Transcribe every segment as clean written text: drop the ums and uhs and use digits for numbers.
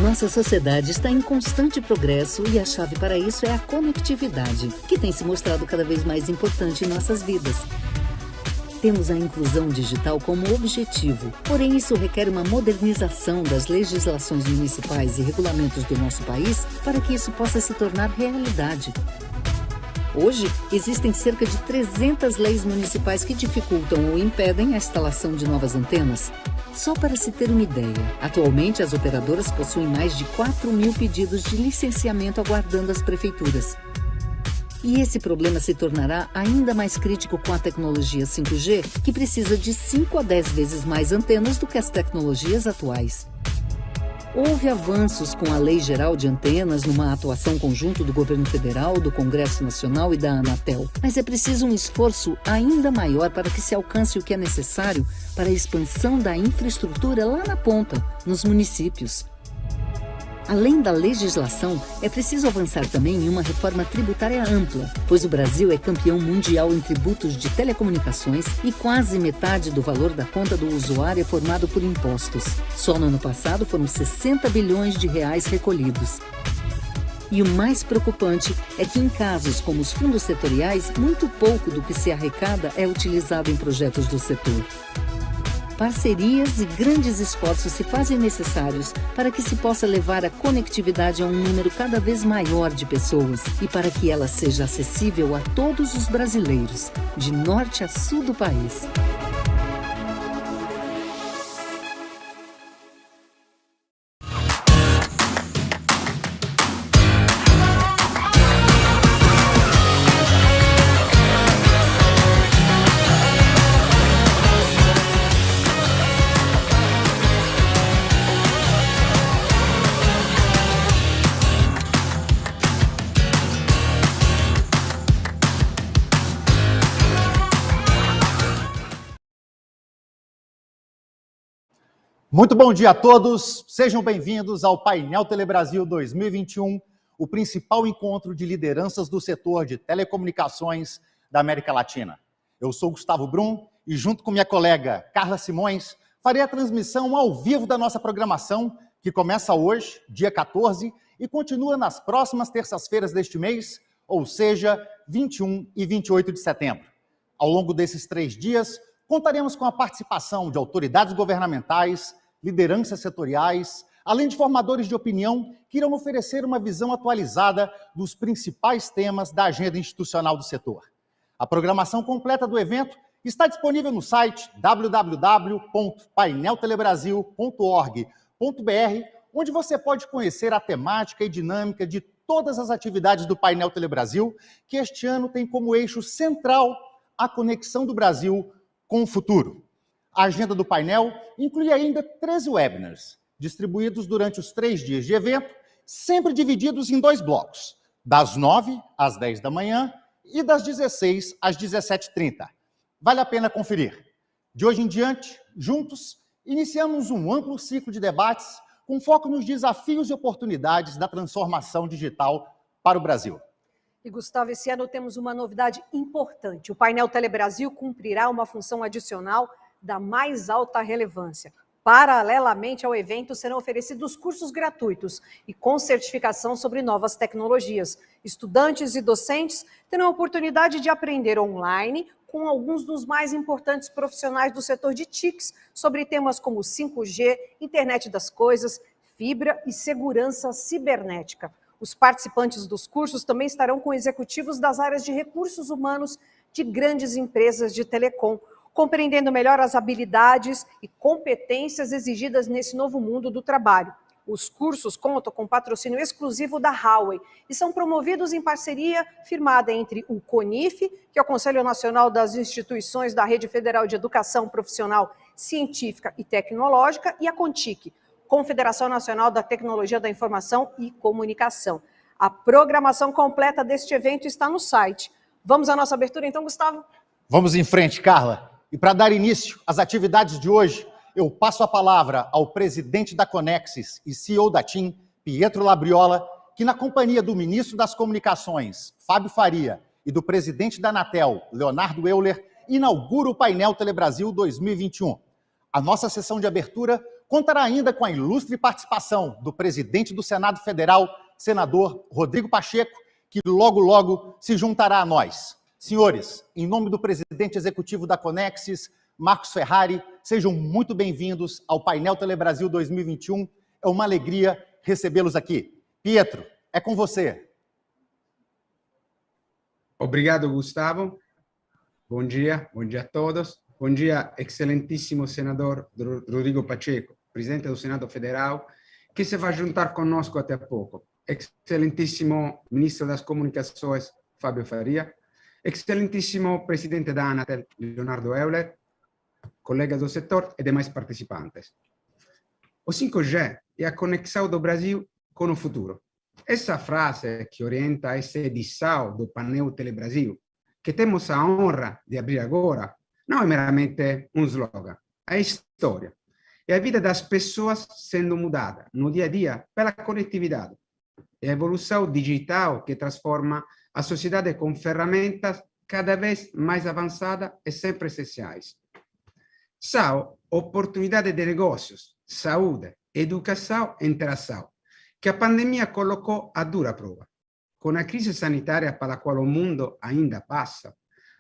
Nossa sociedade está em constante progresso e a chave para isso é a conectividade, que tem se mostrado cada vez mais importante em nossas vidas. Temos a inclusão digital como objetivo, porém isso requer uma modernização das legislações municipais e regulamentos do nosso país para que isso possa se tornar realidade. Hoje, existem cerca de 300 leis municipais que dificultam ou impedem a instalação de novas antenas. Só para se ter uma ideia, atualmente as operadoras possuem mais de 4.000 pedidos de licenciamento aguardando as prefeituras. E esse problema se tornará ainda mais crítico com a tecnologia 5G, que precisa de 5 a 10 vezes mais antenas do que as tecnologias atuais. Houve avanços com a Lei Geral de Antenas numa atuação conjunta do Governo Federal, do Congresso Nacional e da Anatel, mas é preciso um esforço ainda maior para que se alcance o que é necessário para a expansão da infraestrutura lá na ponta, nos municípios. Além da legislação, é preciso avançar também em uma reforma tributária ampla, pois o Brasil é campeão mundial em tributos de telecomunicações e quase metade do valor da conta do usuário é formado por impostos. Só no ano passado foram 60 bilhões de reais recolhidos. E o mais preocupante é que em casos como os fundos setoriais, muito pouco do que se arrecada é utilizado em projetos do setor. Parcerias e grandes esforços se fazem necessários para que se possa levar a conectividade a um número cada vez maior de pessoas e para que ela seja acessível a todos os brasileiros, de norte a sul do país. Muito bom dia a todos, sejam bem-vindos ao Painel Telebrasil 2021, o principal encontro de lideranças do setor de telecomunicações da América Latina. Eu sou Gustavo Brum e junto com minha colega Carla Simões, farei a transmissão ao vivo da nossa programação, que começa hoje, dia 14, e continua nas próximas terças-feiras deste mês, ou seja, 21 e 28 de setembro. Ao longo desses 3 dias, contaremos com a participação de autoridades governamentais, lideranças setoriais, além de formadores de opinião que irão oferecer uma visão atualizada dos principais temas da agenda institucional do setor. A programação completa do evento está disponível no site www.paineltelebrasil.org.br, onde você pode conhecer a temática e dinâmica de todas as atividades do Painel Telebrasil, que este ano tem como eixo central a conexão do Brasil com o futuro. A agenda do painel inclui ainda 13 webinars, distribuídos durante os 3 dias de evento, sempre divididos em 2 blocos, das 9 às 10 da manhã e das 16 às 17h30. Vale a pena conferir. De hoje em diante, juntos, iniciamos um amplo ciclo de debates com foco nos desafios e oportunidades da transformação digital para o Brasil. E, Gustavo, esse ano temos uma novidade importante. O Painel Telebrasil cumprirá uma função adicional da mais alta relevância. Paralelamente ao evento, serão oferecidos cursos gratuitos e com certificação sobre novas tecnologias. Estudantes e docentes terão a oportunidade de aprender online com alguns dos mais importantes profissionais do setor de TICs sobre temas como 5G, internet das coisas, fibra e segurança cibernética. Os participantes dos cursos também estarão com executivos das áreas de recursos humanos de grandes empresas de telecom, compreendendo melhor as habilidades e competências exigidas nesse novo mundo do trabalho. Os cursos contam com patrocínio exclusivo da Huawei e são promovidos em parceria firmada entre o CONIF, que é o Conselho Nacional das Instituições da Rede Federal de Educação Profissional, Científica e Tecnológica, e a CONTIC, Confederação Nacional da Tecnologia da Informação e Comunicação. A programação completa deste evento está no site. Vamos à nossa abertura então, Gustavo? Vamos em frente, Carla. E para dar início às atividades de hoje, eu passo a palavra ao presidente da Conexis e CEO da TIM, Pietro Labriola, que na companhia do ministro das Comunicações, Fábio Faria, e do presidente da Anatel, Leonardo Euler, inaugura o Painel Telebrasil 2021. A nossa sessão de abertura contará ainda com a ilustre participação do presidente do Senado Federal, senador Rodrigo Pacheco, que logo, logo se juntará a nós. Senhores, em nome do presidente executivo da Conexis, Marcos Ferrari, sejam muito bem-vindos ao Painel Telebrasil 2021. É uma alegria recebê-los aqui. Pietro, é com você. Obrigado, Gustavo. Bom dia a todos. Bom dia, excelentíssimo senador Rodrigo Pacheco, presidente do Senado Federal, que se vai juntar conosco até pouco. Excelentíssimo ministro das Comunicações, Fábio Faria. Excelentíssimo presidente da Anatel, Leonardo Euler, colegas do setor e demais participantes. O 5G é a conexão do Brasil com o futuro. Essa frase que orienta essa edição do Painel Telebrasil, que temos a honra de abrir agora, não é meramente um slogan, é história. É a vida das pessoas sendo mudada no dia a dia pela conectividade. É a evolução digital que transforma a sociedade com ferramentas cada vez mais avançadas e sempre essenciais. São oportunidades de negócios, saúde, educação e interação, que a pandemia colocou a dura prova. Com a crise sanitária pela qual o mundo ainda passa,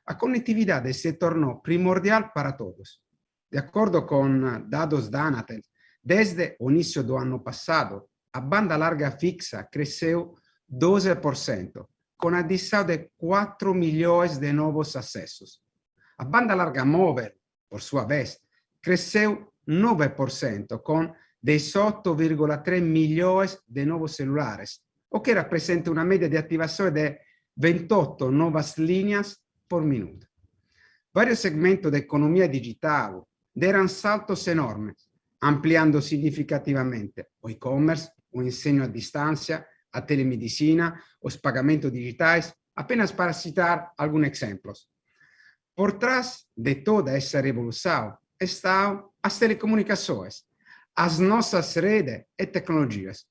a conectividade se tornou primordial para todos. De acordo com dados da Anatel, desde o início do ano passado, a banda larga fixa cresceu 12%, com a adição de 4 milhões de novos acessos. A banda larga móvel, por sua vez, cresceu 9%, com 18,3 milhões de novos celulares, o que rappresenta una media di attivazione di 28 novas linhas por minuto. Varios segmentos de economia digital deram saltos enormes, ampliando significativamente o e-commerce, o ensino a distância, a telemedicina, os pagamentos digitais, apenas para citar alguns exemplos. Por trás de toda essa revolução estão as telecomunicações, as nossas redes e tecnologias,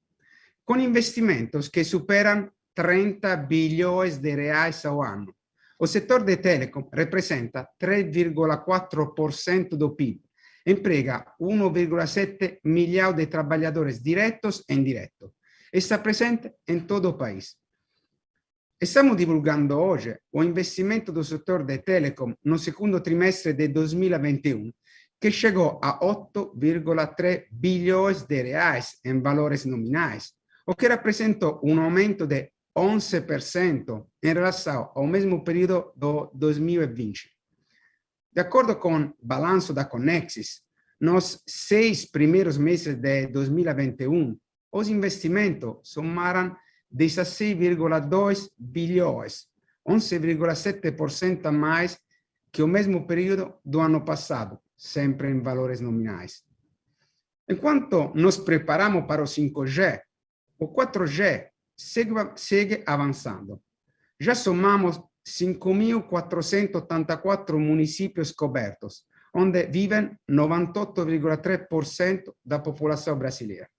com investimentos que superam 30 bilhões de reais ao ano. O setor de telecom representa 3,4% do PIB, emprega 1,7 milhão de trabalhadores diretos e indiretos, e está presente em todo o país. Estamos divulgando hoje o investimento do setor de telecom no segundo trimestre de 2021, que chegou a 8,3 bilhões de reais em valores nominais, o que representou um aumento de 11% em relação ao mesmo período do 2020. De acordo com o balanço da Conexis, nos 6 primeiros meses de 2021, os investimentos somaram 16,2 bilhões, 11,7% a mais que o mesmo período do ano passado, sempre em valores nominais. Enquanto nos preparamos para o 5G, o 4G segue avançando. Já somamos 5.484 municípios cobertos, onde vivem 98,3% da população brasileira.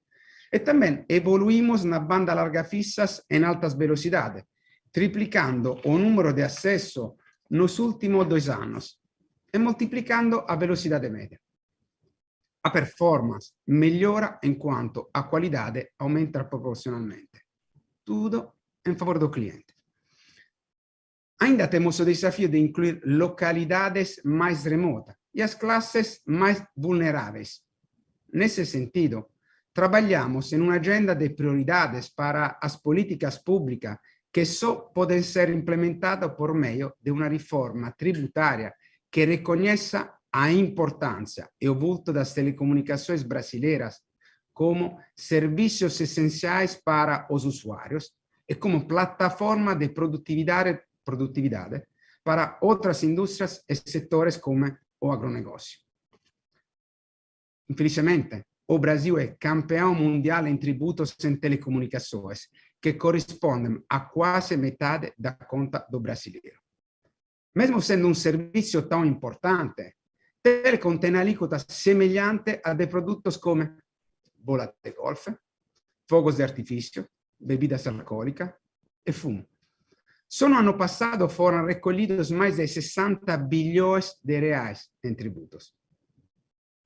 E também evoluímos na banda larga fixas em altas velocidades, triplicando o número de acesso nos últimos 2 anos e multiplicando a velocidade média. A performance melhora enquanto a qualidade aumenta proporcionalmente. Tudo em favor do cliente. Ainda temos o desafio de incluir localidades mais remotas e as classes mais vulneráveis. Nesse sentido, trabalhamos em uma agenda de prioridades para as políticas públicas que só podem ser implementadas por meio de uma reforma tributária que reconheça a importância e o vulto das telecomunicações brasileiras como serviços essenciais para os usuários e como plataforma de produtividade para outras indústrias e setores como o agronegócio. Infelizmente, o Brasil é campeão mundial em tributos em telecomunicações, que correspondem a quase metade da conta do brasileiro. Mesmo sendo um serviço tão importante, telecom tem alíquotas semelhantes a de produtos como bola de golfe, fogos de artifício, bebidas alcoólicas e fumo. Só no ano passado foram recolhidos mais de 60 bilhões de reais em tributos.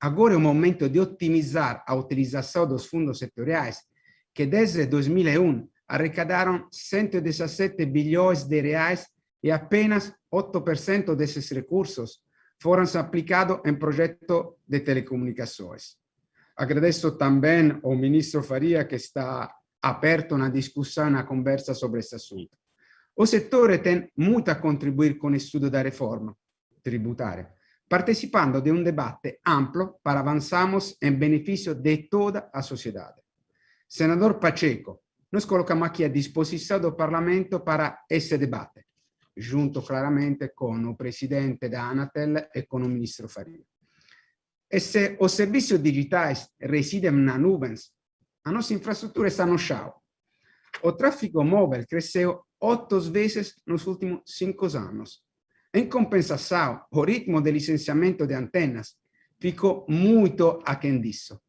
agora é o momento de otimizar a utilização dos fundos setoriais, que desde 2001 arrecadaram 117 bilhões de reais e apenas 8% desses recursos foram aplicados em projetos de telecomunicações. Agradeço também ao ministro Faria, que está aberto na discussão, na conversa sobre esse assunto. O setor tem muito a contribuir com o estudo da reforma tributária, participando de debate amplo para avançarmos em benefício de toda a sociedade. Senador Pacheco, nós colocamos aqui à disposição do Parlamento para esse debate, junto claramente com o presidente da Anatel e com o ministro Faria. E se os serviços digitais residem na nuvem, a nossa infraestrutura está no chão. O tráfego móvel cresceu 8 vezes nos últimos 5 anos. Em compensação, o ritmo de licenciamento de antenas ficou muito aquém disso.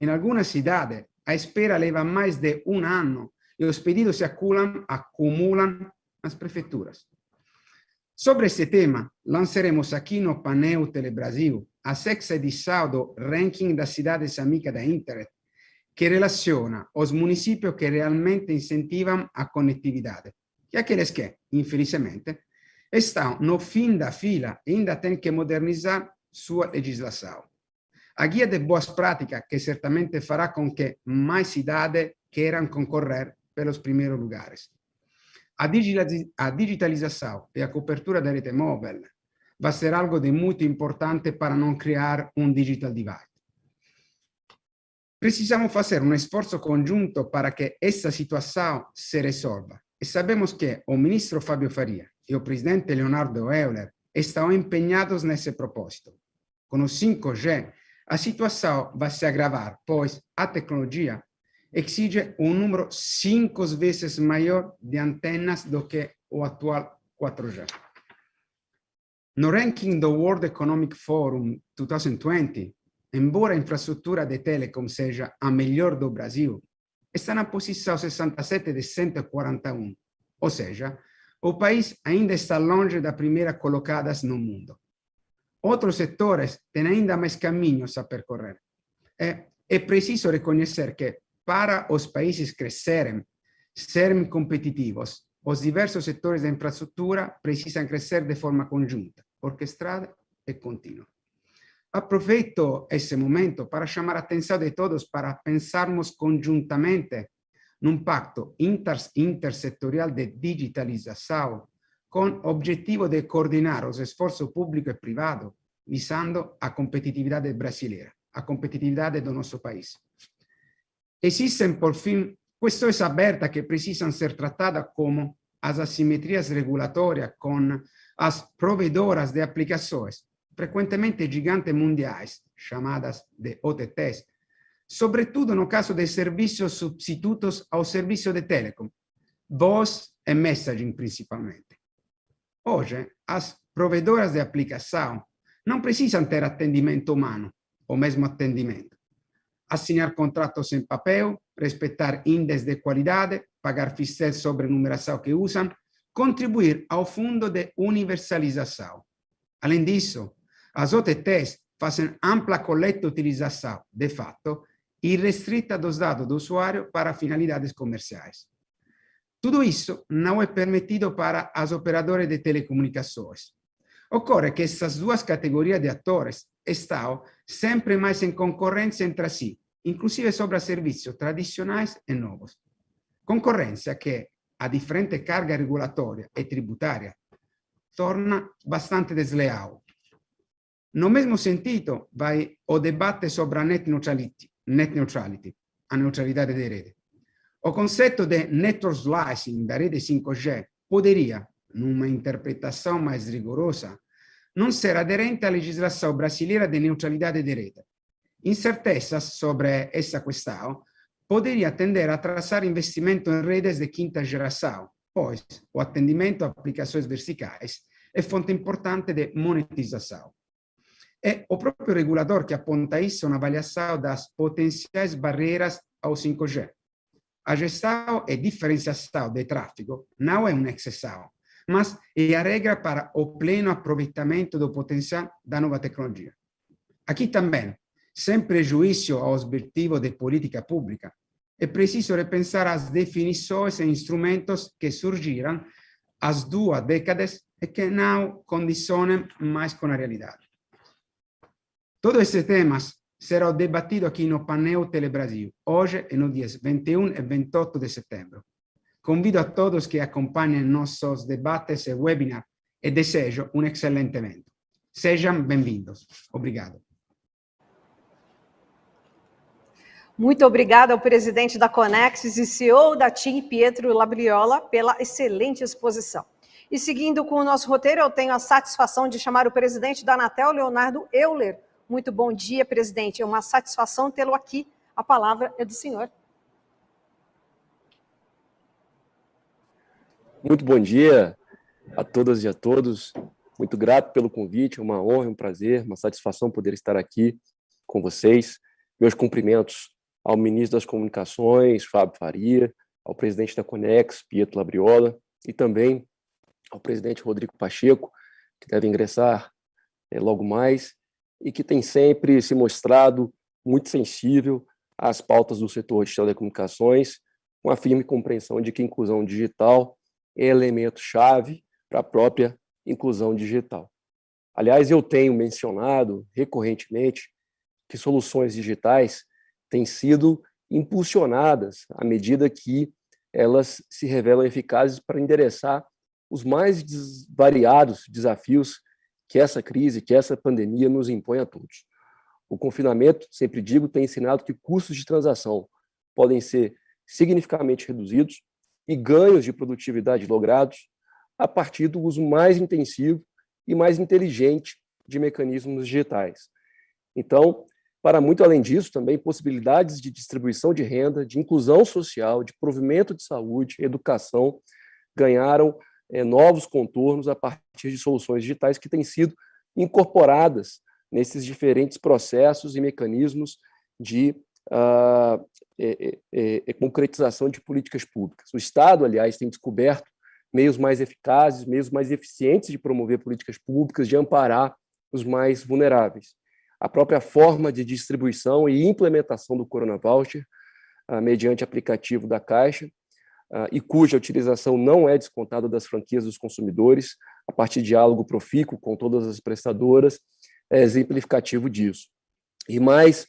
Em algumas cidades, a espera leva mais de um ano e os pedidos se acumulam nas prefeituras. Sobre esse tema, lançaremos aqui no painel Telebrasil a 6ª edição do ranking das cidades amigas da internet, que relaciona os municípios que realmente incentivam a conectividade e aqueles que, infelizmente, estão no fim da fila e ainda têm que modernizar sua legislação. A guia de boas práticas que certamente fará com que mais cidades queiram concorrer pelos primeiros lugares. A digitalização e a cobertura da rede móvel vai ser algo de muito importante para não criar digital divide. Precisamos fazer esforço conjunto para que essa situação se resolva. E sabemos que o ministro Fabio Faria e o presidente Leonardo Euler estão empenhados nesse propósito. Com o 5G, a situação vai se agravar, pois a tecnologia exige número 5 vezes maior de antenas do que o atual 4G. No ranking do World Economic Forum 2020, embora a infraestrutura de telecom seja a melhor do Brasil, está na posição 67 de 141, ou seja, o país ainda está longe da primeira colocada no mundo. Outros setores têm ainda mais caminhos a percorrer. É preciso reconhecer que, para os países crescerem, serem competitivos, os diversos setores da infraestrutura precisam crescer de forma conjunta, orquestrada e contínua. Aproveito esse momento para chamar a atenção de todos para pensarmos conjuntamente num pacto intersetorial de digitalização com o objetivo de coordenar os esforços público e privado visando a competitividade brasileira, a competitividade do nosso país. Existem, por fim, questões abertas que precisam ser tratadas como as assimetrias regulatórias com as provedoras de aplicações, frequentemente gigantes mundiais, chamadas de OTTs, sobretudo no caso de serviços substitutos ao serviço de telecom, voz e messaging principalmente. Hoje, as provedoras de aplicação não precisam ter atendimento humano, ou mesmo atendimento. Assinar contratos em papel, respeitar índices de qualidade, pagar fiéis sobre a numeração que usam, contribuir ao fundo de universalização. Além disso, as OTTs fazem ampla coleta e utilização, de fato, irrestrita dos dados do usuário para finalidades comerciais. Tudo isso não é permitido para as operadoras de telecomunicações. Ocorre que essas duas categorias de atores estão sempre mais em concorrência entre si, inclusive sobre serviços tradicionais e novos. Concorrência que, a differente carga regulatória e tributária, torna bastante desleal. No mesmo sentido, vai o debate sobre a net neutrality, a neutralidade de rede. O conceito de network slicing da rede 5G poderia, numa interpretação mais rigorosa, não ser aderente à legislação brasileira de neutralidade de rede. Incertezas sobre essa questão poderia tender a atrasar investimento em redes de quinta geração, pois o atendimento a aplicações verticais é fonte importante de monetização. É o próprio regulador que aponta isso na avaliação das potenciais barreiras ao 5G. A gestão e diferenciação de tráfego não é uma exceção, mas é a regra para o pleno aproveitamento do potencial da nova tecnologia. Aqui também sem prejuízo ao objetivo de política pública. É preciso repensar as definições e instrumentos que surgiram há 2 décadas e que não condizionam mais com a realidade. Todos esses temas serão debatidos aqui no painel Telebrasil, hoje e no dias 21 e 28 de setembro. Convido a todos que acompanhem nossos debates e webinars e desejo um excelente evento. Sejam bem-vindos. Obrigado. Muito obrigada ao presidente da Conexis e CEO da TIM, Pietro Labriola, pela excelente exposição. E seguindo com o nosso roteiro, eu tenho a satisfação de chamar o presidente da Anatel, Leonardo Euler. Muito bom dia, presidente. É uma satisfação tê-lo aqui. A palavra é do senhor. Muito bom dia a todas e a todos. Muito grato pelo convite, é uma honra, um prazer, uma satisfação poder estar aqui com vocês. Meus cumprimentos ao ministro das Comunicações, Fábio Faria, ao presidente da Conex, Pietro Labriola, e também ao presidente Rodrigo Pacheco, que deve ingressar logo mais, e que tem sempre se mostrado muito sensível às pautas do setor de telecomunicações, com a firme compreensão de que a inclusão digital é elemento-chave para a própria inclusão digital. Aliás, eu tenho mencionado recorrentemente que soluções digitais têm sido impulsionadas à medida que elas se revelam eficazes para endereçar os mais variados desafios que essa crise, que essa pandemia nos impõe a todos. O confinamento, sempre digo, tem ensinado que custos de transação podem ser significativamente reduzidos e ganhos de produtividade logrados a partir do uso mais intensivo e mais inteligente de mecanismos digitais. Então, para muito além disso, também possibilidades de distribuição de renda, de inclusão social, de provimento de saúde, educação, ganharam novos contornos a partir de soluções digitais que têm sido incorporadas nesses diferentes processos e mecanismos de concretização de políticas públicas. O Estado, aliás, tem descoberto meios mais eficazes, meios mais eficientes de promover políticas públicas, de amparar os mais vulneráveis. A própria forma de distribuição e implementação do Corona Voucher, mediante aplicativo da Caixa, e cuja utilização não é descontada das franquias dos consumidores, a partir de diálogo profícuo com todas as prestadoras, é exemplificativo disso. E mais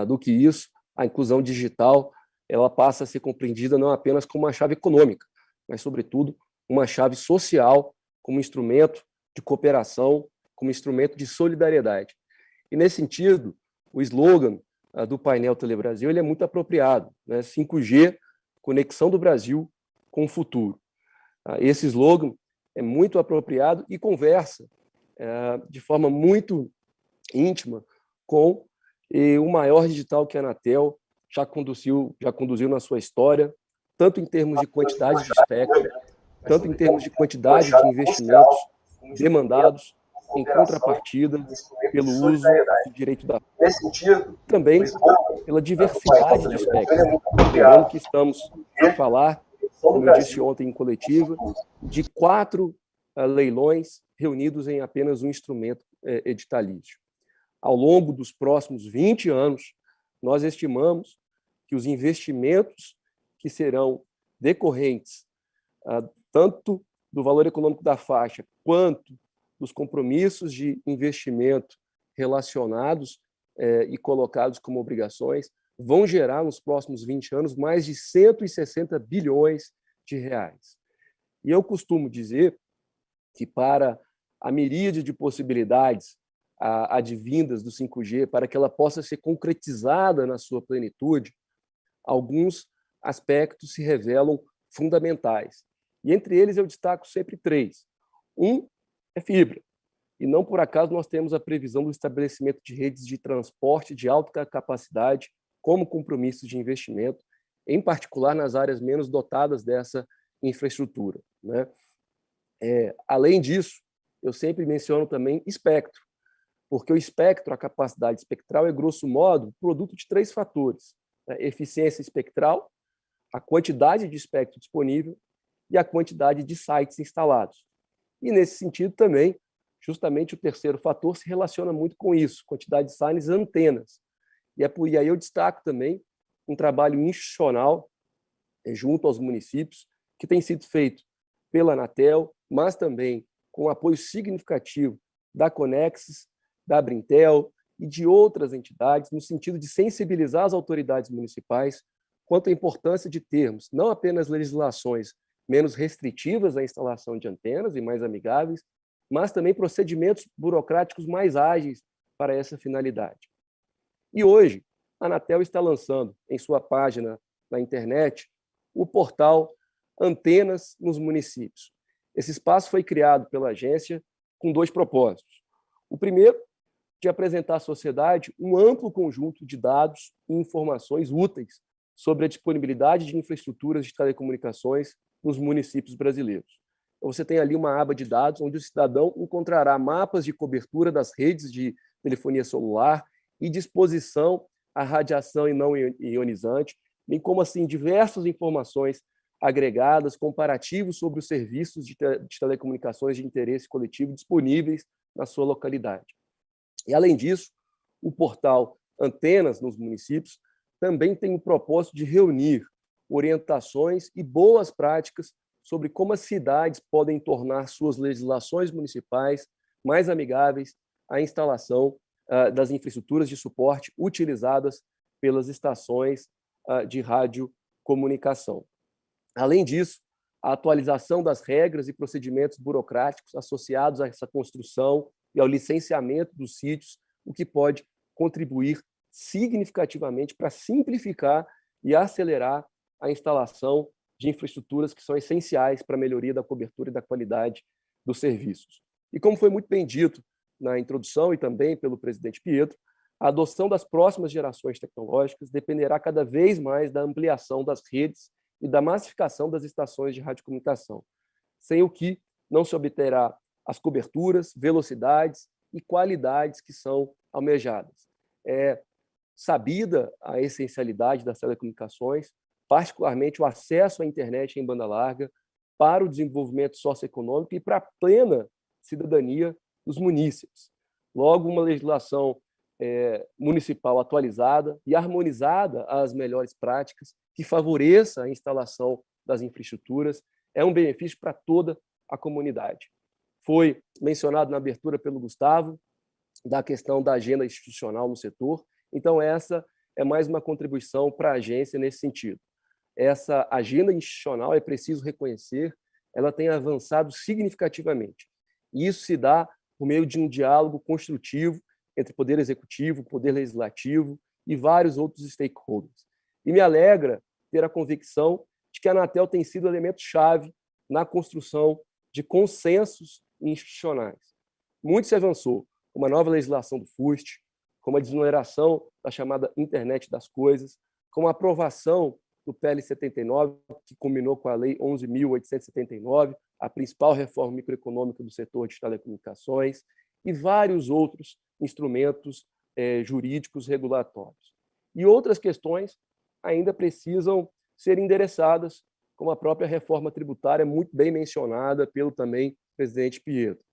do que isso, a inclusão digital ela passa a ser compreendida não apenas como uma chave econômica, mas, sobretudo, uma chave social, como instrumento de cooperação, como instrumento de solidariedade. E, nesse sentido, o slogan do painel Telebrasil ele é muito apropriado, né? 5G, conexão do Brasil com o futuro. Esse slogan é muito apropriado e conversa de forma muito íntima com o maior digital que a Anatel já conduziu na sua história, tanto em termos de quantidade de espectro, tanto em termos de quantidade de investimentos demandados em contrapartida pelo uso do direito da também pela diversidade de espectro. Lembrando que estamos a falar, como eu disse ontem em coletiva, de 4 leilões reunidos em apenas um instrumento editalício. Ao longo dos próximos 20 anos, nós estimamos que os investimentos que serão decorrentes tanto do valor econômico da faixa quanto dos compromissos de investimento relacionados e colocados como obrigações vão gerar nos próximos 20 anos mais de 160 bilhões de reais. E eu costumo dizer que para a miríade de possibilidades advindas do 5G, para que ela possa ser concretizada na sua plenitude, alguns aspectos se revelam fundamentais. E entre eles eu destaco sempre 3. Um é fibra. E não por acaso nós temos a previsão do estabelecimento de redes de transporte de alta capacidade como compromisso de investimento, em particular nas áreas menos dotadas dessa infraestrutura, né? Além disso, eu sempre menciono também espectro, porque o espectro, a capacidade espectral, é, grosso modo, produto de 3 fatores: eficiência espectral, a quantidade de espectro disponível e a quantidade de sites instalados. E, nesse sentido, também, justamente o terceiro fator se relaciona muito com isso, quantidade de signs e antenas. E aí eu destaco também um trabalho institucional junto aos municípios, que tem sido feito pela Anatel, mas também com apoio significativo da Conexis, da Brintel e de outras entidades, no sentido de sensibilizar as autoridades municipais quanto à importância de termos não apenas legislações menos restritivas à instalação de antenas e mais amigáveis, mas também procedimentos burocráticos mais ágeis para essa finalidade. E hoje, a Anatel está lançando em sua página na internet o portal Antenas nos Municípios. Esse espaço foi criado pela agência com 2 propósitos. O primeiro, de apresentar à sociedade um amplo conjunto de dados e informações úteis sobre a disponibilidade de infraestruturas de telecomunicações nos municípios brasileiros. Então, você tem ali uma aba de dados onde o cidadão encontrará mapas de cobertura das redes de telefonia celular e de exposição à radiação não ionizante, bem como assim diversas informações agregadas, comparativos sobre os serviços de telecomunicações de interesse coletivo disponíveis na sua localidade. E, além disso, o portal Antenas nos Municípios também tem o propósito de reunir orientações e boas práticas sobre como as cidades podem tornar suas legislações municipais mais amigáveis à instalação das infraestruturas de suporte utilizadas pelas estações de radiocomunicação. Além disso, a atualização das regras e procedimentos burocráticos associados a essa construção e ao licenciamento dos sítios, o que pode contribuir significativamente para simplificar e acelerar a instalação de infraestruturas que são essenciais para a melhoria da cobertura e da qualidade dos serviços. E como foi muito bem dito na introdução e também pelo presidente Pietro, a adoção das próximas gerações tecnológicas dependerá cada vez mais da ampliação das redes e da massificação das estações de radiocomunicação, sem o que não se obterá as coberturas, velocidades e qualidades que são almejadas. É sabida a essencialidade das telecomunicações, particularmente o acesso à internet em banda larga, para o desenvolvimento socioeconômico e para a plena cidadania dos munícipes. Logo, uma legislação municipal atualizada e harmonizada às melhores práticas, que favoreça a instalação das infraestruturas, é um benefício para toda a comunidade. Foi mencionado na abertura pelo Gustavo, da questão da agenda institucional no setor, então essa é mais uma contribuição para a agência nesse sentido. Essa agenda institucional, é preciso reconhecer, ela tem avançado significativamente. E isso se dá por meio de um diálogo construtivo entre Poder Executivo, Poder Legislativo e vários outros stakeholders. E me alegra ter a convicção de que a Anatel tem sido elemento-chave na construção de consensos institucionais. Muito se avançou com uma nova legislação do FUST, com a desoneração da chamada Internet das Coisas, com a aprovação do PL 79, que culminou com a Lei 11.879, a principal reforma microeconômica do setor de telecomunicações, e vários outros instrumentos jurídicos regulatórios. E outras questões ainda precisam ser endereçadas, como a própria reforma tributária, muito bem mencionada pelo também presidente Pietro,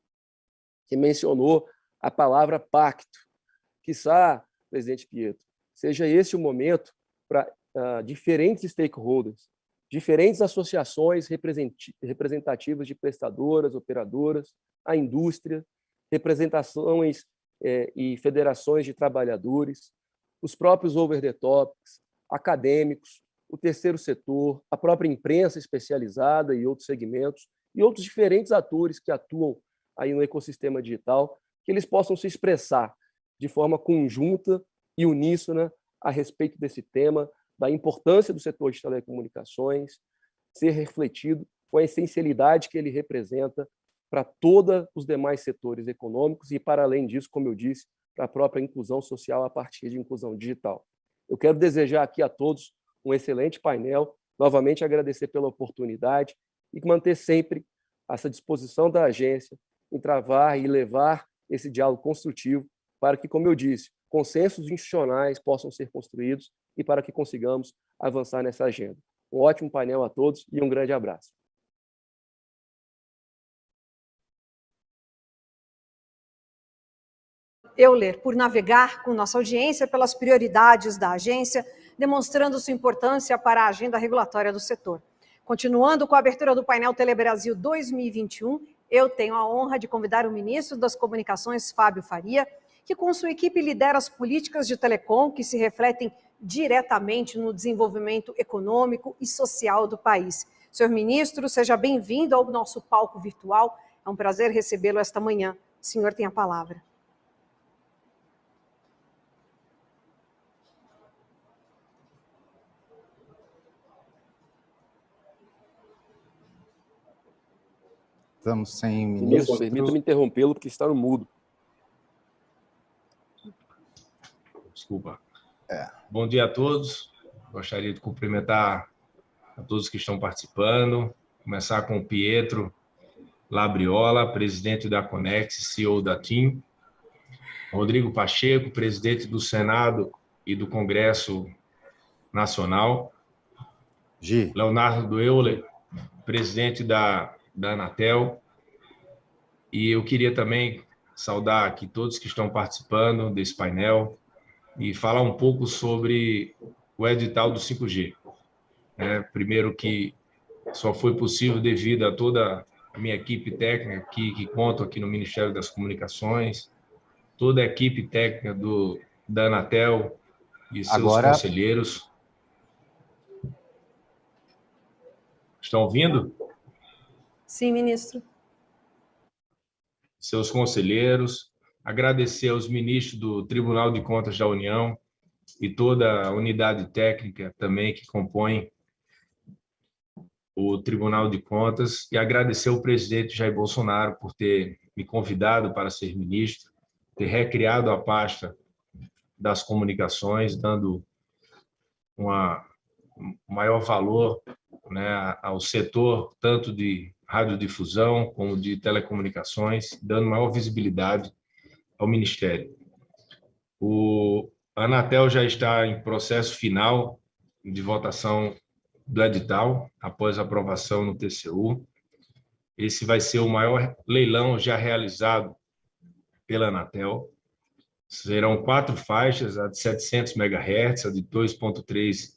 que mencionou a palavra pacto. Quiçá, presidente Pietro, seja esse o momento para diferentes stakeholders, diferentes associações representativas de prestadoras, operadoras, a indústria, representações e federações de trabalhadores, os próprios over-the-tops, acadêmicos, o terceiro setor, a própria imprensa especializada e outros segmentos, e outros diferentes atores que atuam aí no ecossistema digital, que eles possam se expressar de forma conjunta e uníssona a respeito desse tema, da importância do setor de telecomunicações, ser refletido com a essencialidade que ele representa para todos os demais setores econômicos e, para além disso, como eu disse, para a própria inclusão social a partir de inclusão digital. Eu quero desejar aqui a todos um excelente painel, novamente agradecer pela oportunidade e manter sempre essa disposição da agência em travar e levar esse diálogo construtivo para que, como eu disse, consensos institucionais possam ser construídos e para que consigamos avançar nessa agenda. Um ótimo painel a todos e um grande abraço. Euler, por navegar com nossa audiência pelas prioridades da agência, demonstrando sua importância para a agenda regulatória do setor. Continuando com a abertura do painel Telebrasil 2021, eu tenho a honra de convidar o ministro das Comunicações, Fábio Faria, que com sua equipe lidera as políticas de telecom que se refletem diretamente no desenvolvimento econômico e social do país. Senhor ministro, seja bem-vindo ao nosso palco virtual. É um prazer recebê-lo esta manhã. O senhor tem a palavra. Estamos sem ministro. Permita-me interrompê-lo, porque está no mudo. Desculpa. Bom dia a todos. Gostaria de cumprimentar a todos que estão participando. Começar com o Pietro Labriola, presidente da Conex, CEO da TIM. Rodrigo Pacheco, presidente do Senado e do Congresso Nacional. Leonardo Euler, presidente da Anatel. E eu queria também saudar aqui todos que estão participando desse painel e falar um pouco sobre o edital do 5G. Primeiro que só foi possível devido a toda a minha equipe técnica que conto aqui no Ministério das Comunicações, toda a equipe técnica da Anatel e seus conselheiros. Estão ouvindo? Sim, ministro. Seus conselheiros, agradecer aos ministros do Tribunal de Contas da União e toda a unidade técnica também que compõe o Tribunal de Contas e agradecer ao presidente Jair Bolsonaro por ter me convidado para ser ministro, ter recriado a pasta das comunicações, dando um maior valor, né, ao setor tanto de radiodifusão como de telecomunicações, dando maior visibilidade ao Ministério. A Anatel já está em processo final de votação do edital, após a aprovação no TCU. Esse vai ser o maior leilão já realizado pela Anatel. Serão 4 faixas, a de 700 MHz, a de 2,3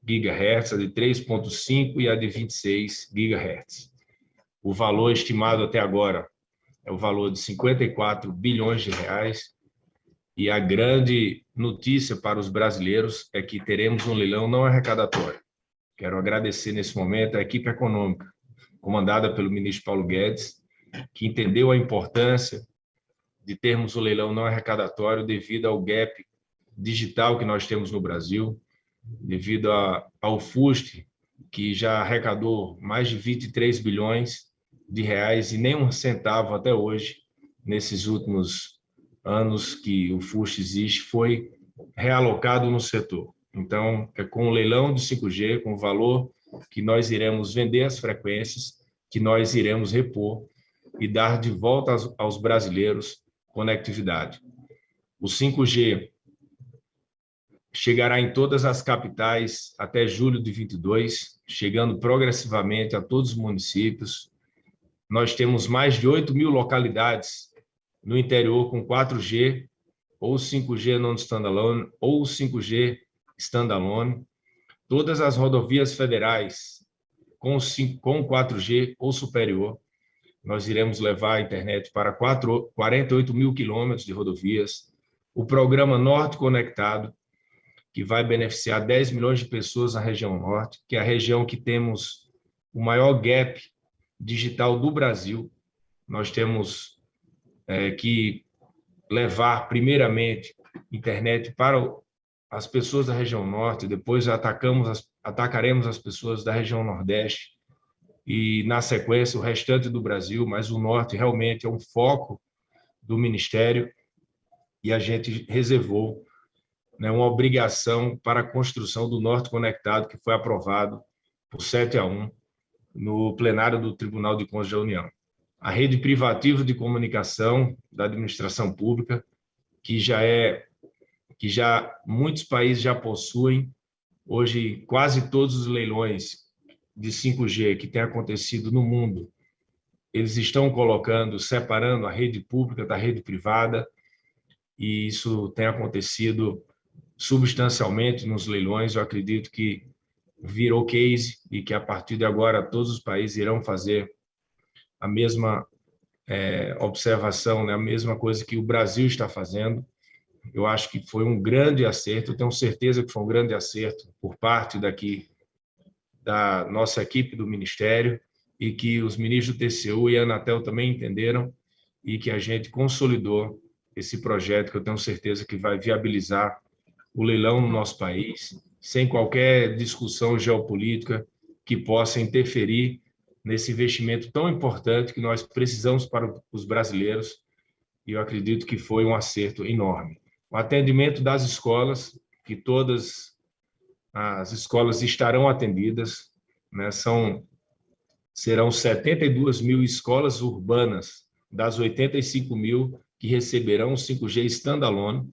GHz, a de 3,5 e a de 26 GHz. O valor estimado até agora é o valor de 54 bilhões de reais. E a grande notícia para os brasileiros é que teremos um leilão não arrecadatório. Quero agradecer nesse momento a equipe econômica, comandada pelo ministro Paulo Guedes, que entendeu a importância de termos um leilão não arrecadatório devido ao gap digital que nós temos no Brasil, devido ao FUST, que já arrecadou mais de 23 bilhões de reais e nem um centavo até hoje, nesses últimos anos que o FUST existe, foi realocado no setor. Então, é com o leilão de 5G, com o valor que nós iremos vender as frequências, que nós iremos repor e dar de volta aos brasileiros conectividade. O 5G chegará em todas as capitais até julho de 2022, chegando progressivamente a todos os municípios. Nós temos mais de 8 mil localidades no interior com 4G, ou 5G non-standalone, ou 5G standalone. Todas as rodovias federais com 4G ou superior. Nós iremos levar a internet para 48 mil quilômetros de rodovias. O programa Norte Conectado, que vai beneficiar 10 milhões de pessoas na região norte, que é a região que temos o maior gap digital do Brasil. Nós temos que levar, primeiramente, internet para as pessoas da região norte, depois atacaremos as pessoas da região nordeste e, na sequência, o restante do Brasil, mas o norte realmente é um foco do Ministério e a gente reservou, né, uma obrigação para a construção do Norte Conectado, que foi aprovado por 7-1 no plenário do Tribunal de Contas da União. A rede privativa de comunicação da administração pública, que muitos países já possuem. Hoje, quase todos os leilões de 5G que têm acontecido no mundo, eles estão separando a rede pública da rede privada. e isso tem acontecido substancialmente nos leilões. Eu acredito que virou case e que, a partir de agora, todos os países irão fazer a mesma observação, né? A mesma coisa que o Brasil está fazendo. Eu acho que foi um grande acerto, eu tenho certeza que foi um grande acerto por parte daqui da nossa equipe do Ministério, e que os ministros do TCU e a Anatel também entenderam, e que a gente consolidou esse projeto, que eu tenho certeza que vai viabilizar o leilão no nosso país, sem qualquer discussão geopolítica que possa interferir nesse investimento tão importante que nós precisamos para os brasileiros, e eu acredito que foi um acerto enorme. O atendimento das escolas, que todas as escolas estarão atendidas, né? Serão 72 mil escolas urbanas, das 85 mil que receberão 5G standalone,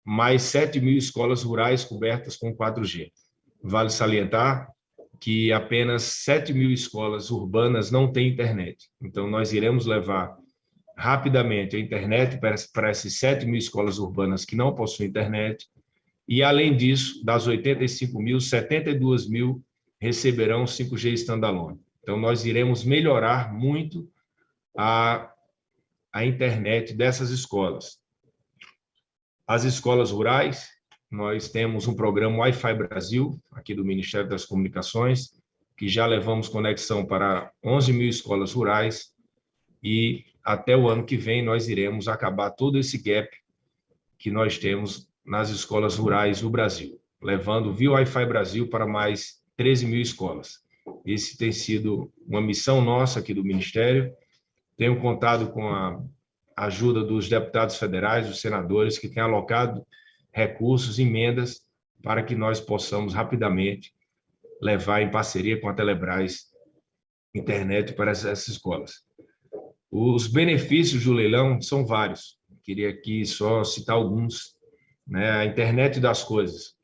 mais 7 mil escolas rurais cobertas com 4G. Vale salientar que apenas 7 mil escolas urbanas não têm internet. Então, nós iremos levar rapidamente a internet para essas 7 mil escolas urbanas que não possuem internet. E, além disso, das 85 mil, 72 mil receberão 5G standalone. Então, nós iremos melhorar muito a internet dessas escolas. As escolas rurais, nós temos um programa Wi-Fi Brasil, aqui do Ministério das Comunicações, que já levamos conexão para 11 mil escolas rurais, e até o ano que vem nós iremos acabar todo esse gap que nós temos nas escolas rurais do Brasil, levando via Wi-Fi Brasil para mais 13 mil escolas. Esse tem sido uma missão nossa aqui do Ministério. Tenho contado com a ajuda dos deputados federais, dos senadores, que têm alocado recursos, emendas, para que nós possamos rapidamente levar, em parceria com a Telebrás, internet para essas escolas. Os benefícios do leilão são vários. Queria aqui só citar alguns, né? A internet das coisas,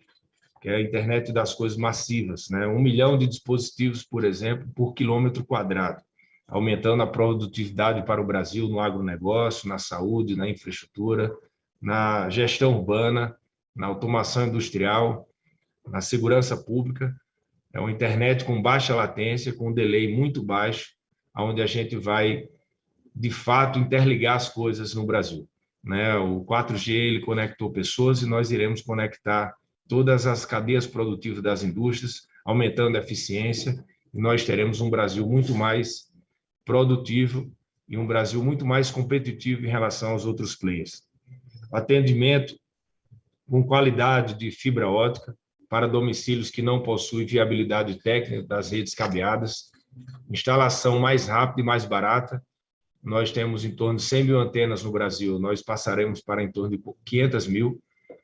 que é a internet das coisas massivas, né? 1 milhão de dispositivos, por exemplo, por quilômetro quadrado, aumentando a produtividade para o Brasil no agronegócio, na saúde, na infraestrutura, na gestão urbana, na automação industrial, na segurança pública. É uma internet com baixa latência, com um delay muito baixo, onde a gente vai, de fato, interligar as coisas no Brasil, né? O 4G ele conectou pessoas, e nós iremos conectar todas as cadeias produtivas das indústrias, aumentando a eficiência, e nós teremos um Brasil muito mais produtivo e um Brasil muito mais competitivo em relação aos outros players. Atendimento com qualidade de fibra ótica para domicílios que não possuem viabilidade técnica das redes cabeadas, instalação mais rápida e mais barata. Nós temos em torno de 100 mil antenas no Brasil, nós passaremos para em torno de 500 mil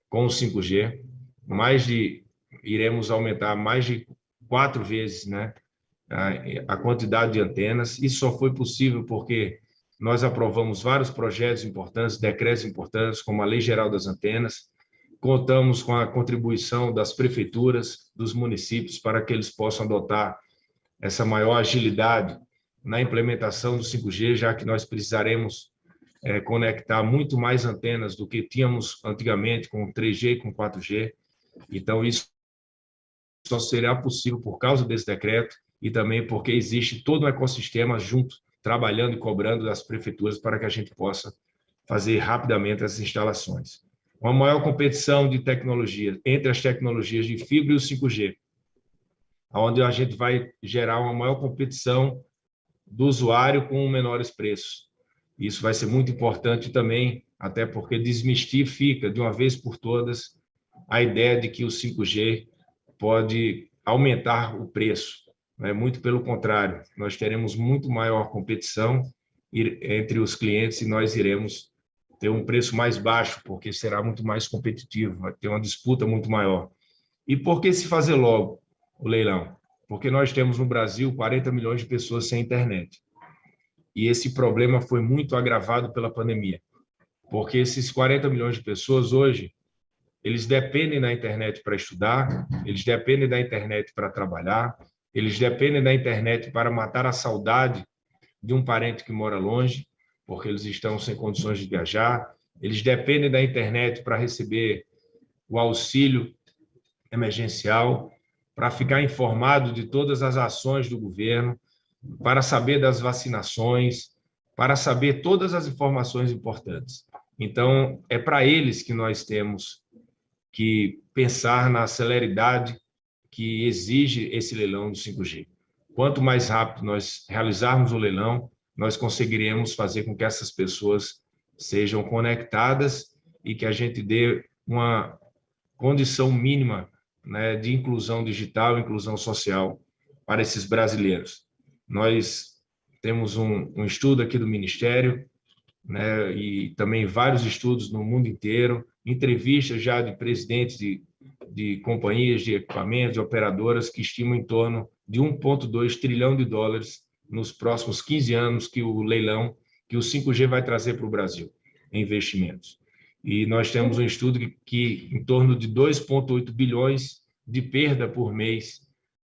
com o 5G, iremos aumentar mais de 4 vezes, né, a quantidade de antenas. Isso só foi possível porque nós aprovamos vários projetos importantes, decretos importantes, como a Lei Geral das Antenas. Contamos com a contribuição das prefeituras, dos municípios, para que eles possam adotar essa maior agilidade na implementação do 5G, já que nós precisaremos conectar muito mais antenas do que tínhamos antigamente com 3G e com 4G. Então, isso só será possível por causa desse decreto, e também porque existe todo um ecossistema junto, trabalhando e cobrando das prefeituras para que a gente possa fazer rapidamente essas instalações. Uma maior competição de tecnologia entre as tecnologias de fibra e o 5G, onde a gente vai gerar uma maior competição do usuário com menores preços. Isso vai ser muito importante também, até porque desmistifica de uma vez por todas a ideia de que o 5G pode aumentar o preço. Muito pelo contrário, nós teremos muito maior competição entre os clientes, e nós iremos ter um preço mais baixo, porque será muito mais competitivo, vai ter uma disputa muito maior. E por que se fazer logo o leilão? Porque nós temos no Brasil 40 milhões de pessoas sem internet. E esse problema foi muito agravado pela pandemia, porque esses 40 milhões de pessoas hoje, eles dependem da internet para estudar, eles dependem da internet para trabalhar, eles dependem da internet para matar a saudade de um parente que mora longe, porque eles estão sem condições de viajar, eles dependem da internet para receber o auxílio emergencial, para ficar informado de todas as ações do governo, para saber das vacinações, para saber todas as informações importantes. Então, é para eles que nós temos que pensar na celeridade que exige esse leilão do 5G. Quanto mais rápido nós realizarmos o leilão, nós conseguiremos fazer com que essas pessoas sejam conectadas e que a gente dê uma condição mínima, né, de inclusão digital, inclusão social para esses brasileiros. Nós temos um estudo aqui do Ministério, né, e também vários estudos no mundo inteiro, entrevistas já de presidentes de companhias de equipamentos, de operadoras, que estimam em torno de 1,2 trilhão de dólares nos próximos 15 anos que o leilão, que o 5G vai trazer para o Brasil, em investimentos. E nós temos um estudo que em torno de 2,8 bilhões de perda por mês,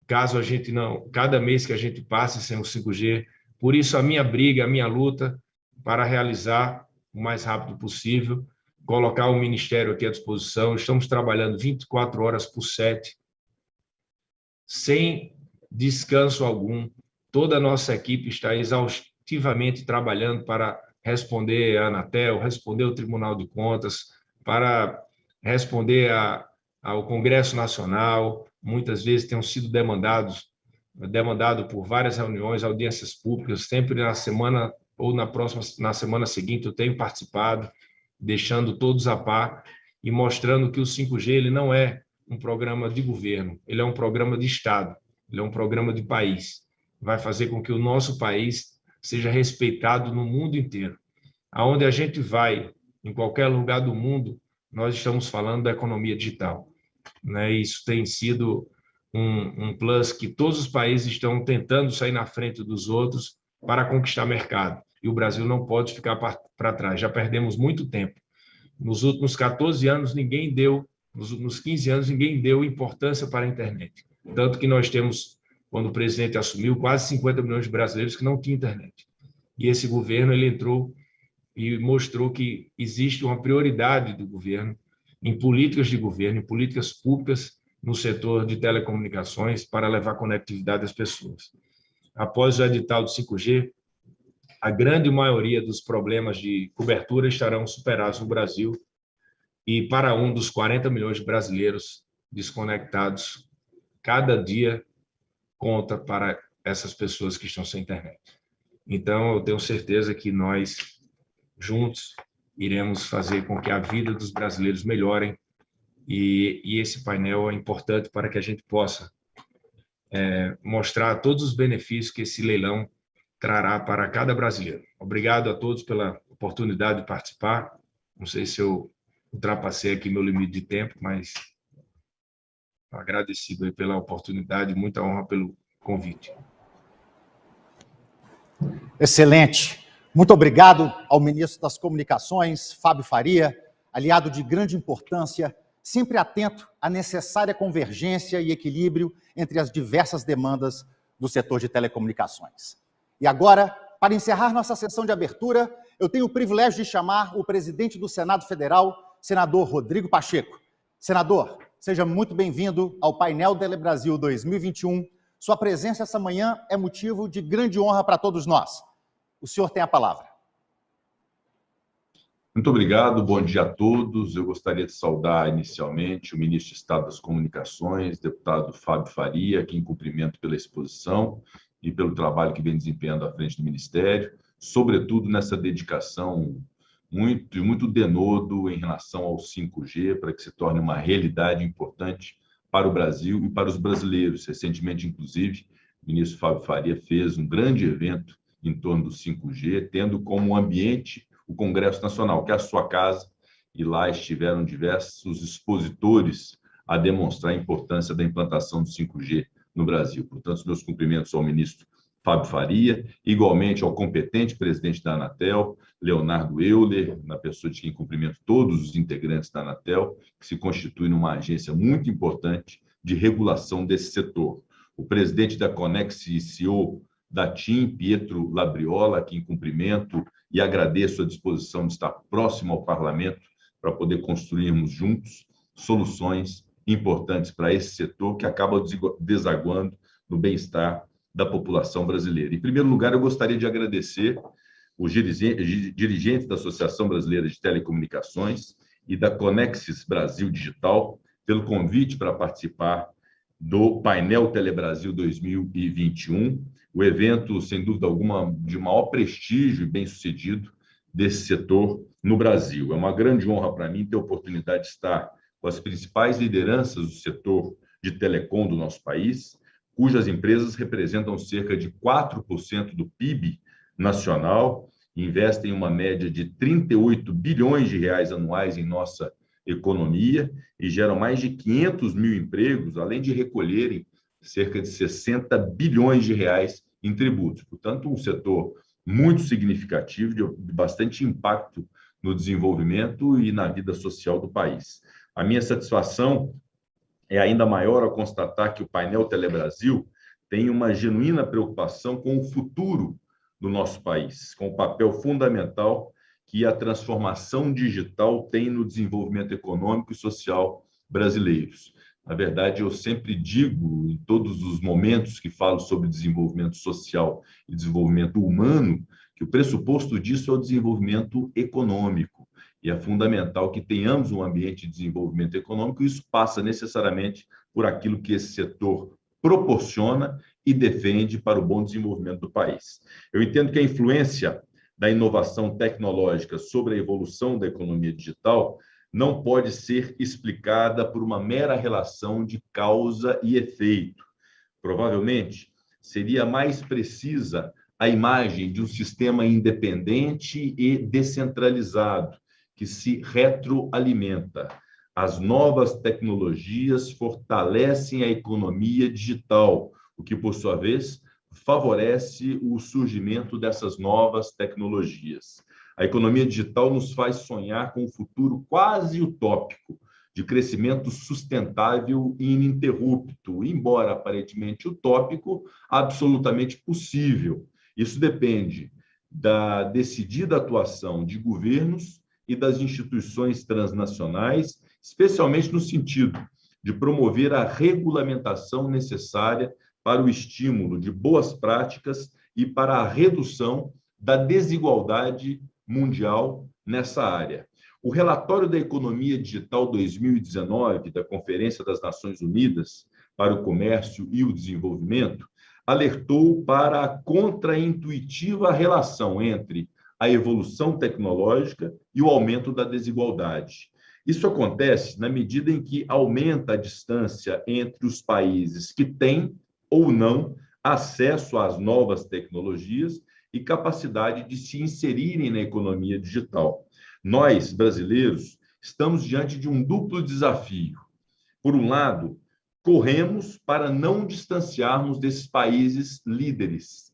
caso a gente não, cada mês que a gente passe sem o 5G. Por isso, a minha briga, a minha luta para realizar o mais rápido possível, colocar o Ministério aqui à disposição. Estamos trabalhando 24 horas por 7, sem descanso algum. Toda a nossa equipe está exaustivamente trabalhando para responder a Anatel, responder ao Tribunal de Contas, para responder ao Congresso Nacional. Muitas vezes têm sido demandado por várias reuniões, audiências públicas, sempre na semana ou na semana seguinte eu tenho participado, deixando todos a par e mostrando que o 5G ele não é um programa de governo, ele é um programa de Estado, ele é um programa de país. Vai fazer com que o nosso país seja respeitado no mundo inteiro. Aonde a gente vai, em qualquer lugar do mundo, nós estamos falando da economia digital, né? Isso tem sido um plus que todos os países estão tentando sair na frente dos outros para conquistar mercado. E o Brasil não pode ficar para trás. Já perdemos muito tempo. Nos últimos 14 anos, nos 15 anos, ninguém deu importância para a internet. Tanto que nós temos, quando o presidente assumiu, quase 50 milhões de brasileiros que não tinham internet. E esse governo ele entrou e mostrou que existe uma prioridade do governo em políticas de governo, em políticas públicas no setor de telecomunicações para levar conectividade às pessoas. Após o edital do 5G, a grande maioria dos problemas de cobertura estarão superados no Brasil e para um dos 40 milhões de brasileiros desconectados, cada dia conta para essas pessoas que estão sem internet. Então, eu tenho certeza que nós, juntos, iremos fazer com que a vida dos brasileiros melhorem e esse painel é importante para que a gente possa mostrar todos os benefícios que esse leilão trará para cada brasileiro. Obrigado a todos pela oportunidade de participar. Não sei se eu ultrapassei aqui meu limite de tempo, mas agradecido aí pela oportunidade, muita honra pelo convite. Excelente. Muito obrigado ao ministro das Comunicações, Fábio Faria, aliado de grande importância, sempre atento à necessária convergência e equilíbrio entre as diversas demandas do setor de telecomunicações. E agora, para encerrar nossa sessão de abertura, eu tenho o privilégio de chamar o presidente do Senado Federal, senador Rodrigo Pacheco. Senador, seja muito bem-vindo ao Painel Telebrasil 2021. Sua presença essa manhã é motivo de grande honra para todos nós. O senhor tem a palavra. Muito obrigado, bom dia a todos. Eu gostaria de saudar inicialmente o ministro de Estado das Comunicações, deputado Fábio Faria, que em cumprimento pela exposição e pelo trabalho que vem desempenhando à frente do Ministério, sobretudo nessa dedicação muito denodo em relação ao 5G, para que se torne uma realidade importante para o Brasil e para os brasileiros. Recentemente, inclusive, o ministro Fábio Faria fez um grande evento em torno do 5G, tendo como ambiente o Congresso Nacional, que é a sua casa, e lá estiveram diversos expositores a demonstrar a importância da implantação do 5G no Brasil. Portanto, meus cumprimentos ao ministro Fábio Faria, igualmente ao competente presidente da Anatel, Leonardo Euler, na pessoa de quem cumprimento todos os integrantes da Anatel, que se constitui numa agência muito importante de regulação desse setor. O presidente da Conex e CEO da TIM, Pietro Labriola, aqui em cumprimento, e agradeço a disposição de estar próximo ao parlamento para poder construirmos juntos soluções importantes para esse setor que acaba desaguando no bem-estar da população brasileira. Em primeiro lugar, eu gostaria de agradecer os dirigentes da Associação Brasileira de Telecomunicações e da Conexis Brasil Digital pelo convite para participar do Painel Telebrasil 2021, o evento, sem dúvida alguma, de maior prestígio e bem-sucedido desse setor no Brasil. É uma grande honra para mim ter a oportunidade de estar com as principais lideranças do setor de telecom do nosso país, cujas empresas representam cerca de 4% do PIB nacional, investem uma média de 38 bilhões de reais anuais em nossa economia e geram mais de 500 mil empregos, além de recolherem cerca de 60 bilhões de reais em tributos. Portanto, um setor muito significativo, de bastante impacto no desenvolvimento e na vida social do país. A minha satisfação é ainda maior ao constatar que o painel Telebrasil tem uma genuína preocupação com o futuro do nosso país, com o papel fundamental que a transformação digital tem no desenvolvimento econômico e social brasileiros. Na verdade, eu sempre digo, em todos os momentos que falo sobre desenvolvimento social e desenvolvimento humano, que o pressuposto disso é o desenvolvimento econômico. E é fundamental que tenhamos um ambiente de desenvolvimento econômico, e isso passa necessariamente por aquilo que esse setor proporciona e defende para o bom desenvolvimento do país. Eu entendo que a influência da inovação tecnológica sobre a evolução da economia digital não pode ser explicada por uma mera relação de causa e efeito. Provavelmente, seria mais precisa a imagem de um sistema independente e descentralizado, que se retroalimenta. As novas tecnologias fortalecem a economia digital, o que, por sua vez, favorece o surgimento dessas novas tecnologias. A economia digital nos faz sonhar com um futuro quase utópico, de crescimento sustentável e ininterrupto, embora aparentemente utópico, absolutamente possível. Isso depende da decidida atuação de governos e das instituições transnacionais, especialmente no sentido de promover a regulamentação necessária para o estímulo de boas práticas e para a redução da desigualdade mundial nessa área. O relatório da Economia Digital 2019 da Conferência das Nações Unidas para o Comércio e o Desenvolvimento alertou para a contraintuitiva relação entre a evolução tecnológica e o aumento da desigualdade. Isso acontece na medida em que aumenta a distância entre os países que têm ou não acesso às novas tecnologias e capacidade de se inserirem na economia digital. Nós, brasileiros, estamos diante de um duplo desafio. Por um lado, corremos para não distanciarmos desses países líderes.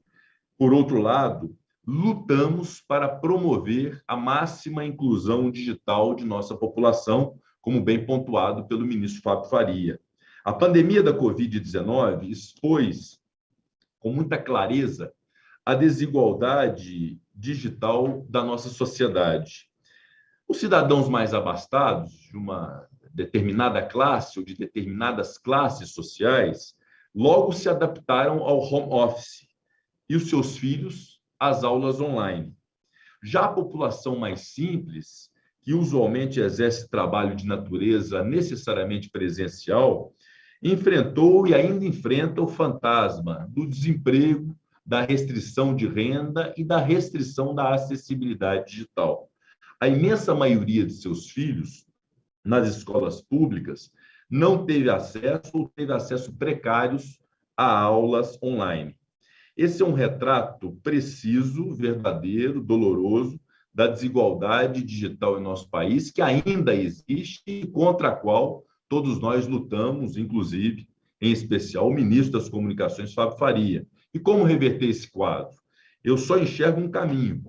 Por outro lado, lutamos para promover a máxima inclusão digital de nossa população, como bem pontuado pelo ministro Fábio Faria. A pandemia da Covid-19 expôs com muita clareza a desigualdade digital da nossa sociedade. Os cidadãos mais abastados de uma determinada classe ou de determinadas classes sociais logo se adaptaram ao home office e os seus filhos às aulas online. Já a população mais simples, que usualmente exerce trabalho de natureza necessariamente presencial, enfrentou e ainda enfrenta o fantasma do desemprego, da restrição de renda e da restrição da acessibilidade digital. A imensa maioria de seus filhos, nas escolas públicas, não teve acesso ou teve acesso precários a aulas online. Esse é um retrato preciso, verdadeiro, doloroso, da desigualdade digital em nosso país, que ainda existe e contra a qual todos nós lutamos, inclusive, em especial, o ministro das Comunicações, Fábio Faria. E como reverter esse quadro? Eu só enxergo um caminho: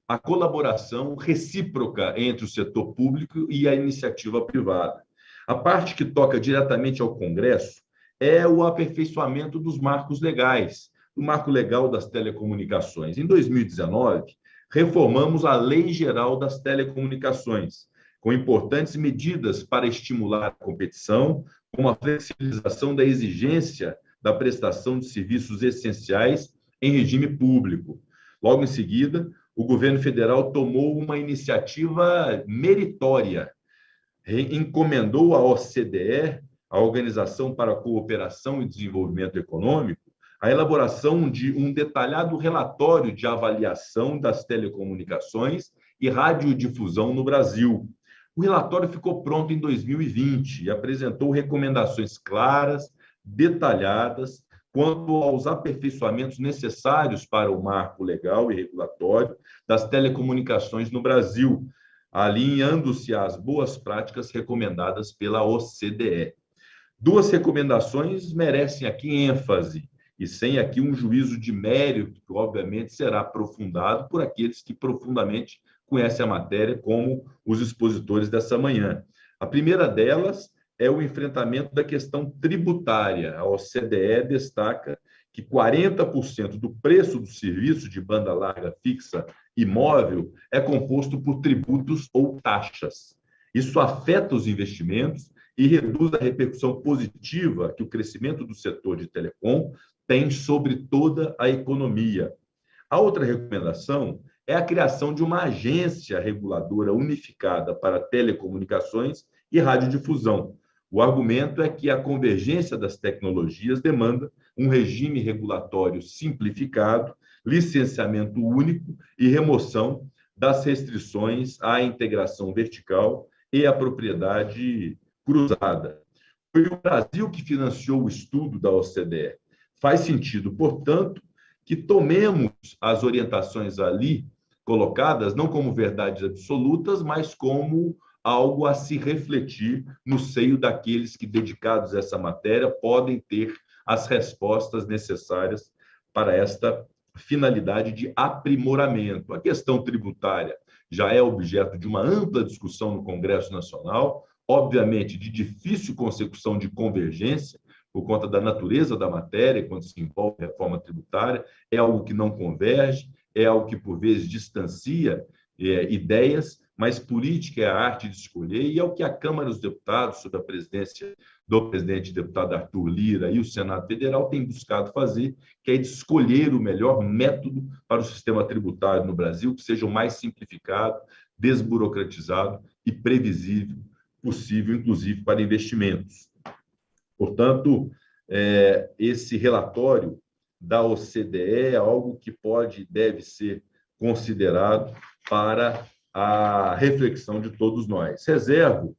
a colaboração recíproca entre o setor público e a iniciativa privada. A parte que toca diretamente ao Congresso é o aperfeiçoamento dos marcos legais, do marco legal das telecomunicações. Em 2019, reformamos a Lei Geral das Telecomunicações, com importantes medidas para estimular a competição, como a flexibilização da exigência da prestação de serviços essenciais em regime público. Logo em seguida, o governo federal tomou uma iniciativa meritória, encomendou à OCDE, a Organização para a Cooperação e Desenvolvimento Econômico, a elaboração de um detalhado relatório de avaliação das telecomunicações e radiodifusão no Brasil. O relatório ficou pronto em 2020 e apresentou recomendações claras, detalhadas, quanto aos aperfeiçoamentos necessários para o marco legal e regulatório das telecomunicações no Brasil, alinhando-se às boas práticas recomendadas pela OCDE. Duas recomendações merecem aqui ênfase, e sem aqui um juízo de mérito, que obviamente será aprofundado por aqueles que profundamente conhecem a matéria, como os expositores dessa manhã. A primeira delas é o enfrentamento da questão tributária. A OCDE destaca que 40% do preço do serviço de banda larga fixa e móvel é composto por tributos ou taxas. Isso afeta os investimentos e reduz a repercussão positiva que o crescimento do setor de telecom tem sobre toda a economia. A outra recomendação é a criação de uma agência reguladora unificada para telecomunicações e radiodifusão. O argumento é que a convergência das tecnologias demanda um regime regulatório simplificado, licenciamento único e remoção das restrições à integração vertical e à propriedade cruzada. Foi o Brasil que financiou o estudo da OCDE. Faz sentido, portanto, que tomemos as orientações ali colocadas não como verdades absolutas, mas como algo a se refletir no seio daqueles que, dedicados a essa matéria, podem ter as respostas necessárias para esta finalidade de aprimoramento. A questão tributária já é objeto de uma ampla discussão no Congresso Nacional, obviamente de difícil consecução de convergência, por conta da natureza da matéria, quando se envolve reforma tributária, é algo que não converge, é algo que, por vezes, distancia ideias, mas política é a arte de escolher, e é o que a Câmara dos Deputados, sob a presidência do presidente deputado Arthur Lira, e o Senado Federal têm buscado fazer, que é de escolher o melhor método para o sistema tributário no Brasil, que seja o mais simplificado, desburocratizado e previsível possível, inclusive para investimentos. Portanto, esse relatório da OCDE é algo que pode e deve ser considerado para a reflexão de todos nós. Reservo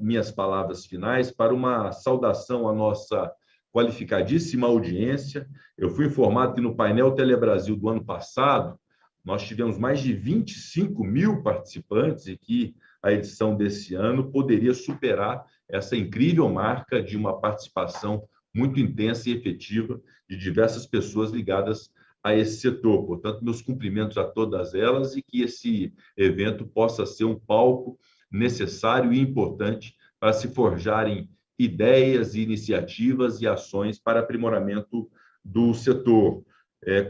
minhas palavras finais para uma saudação à nossa qualificadíssima audiência. Eu fui informado que no painel Telebrasil do ano passado, nós tivemos mais de 25 mil participantes e que a edição desse ano poderia superar essa incrível marca de uma participação muito intensa e efetiva de diversas pessoas ligadas a esse setor. Portanto, meus cumprimentos a todas elas e que esse evento possa ser um palco necessário e importante para se forjarem ideias, iniciativas e ações para aprimoramento do setor.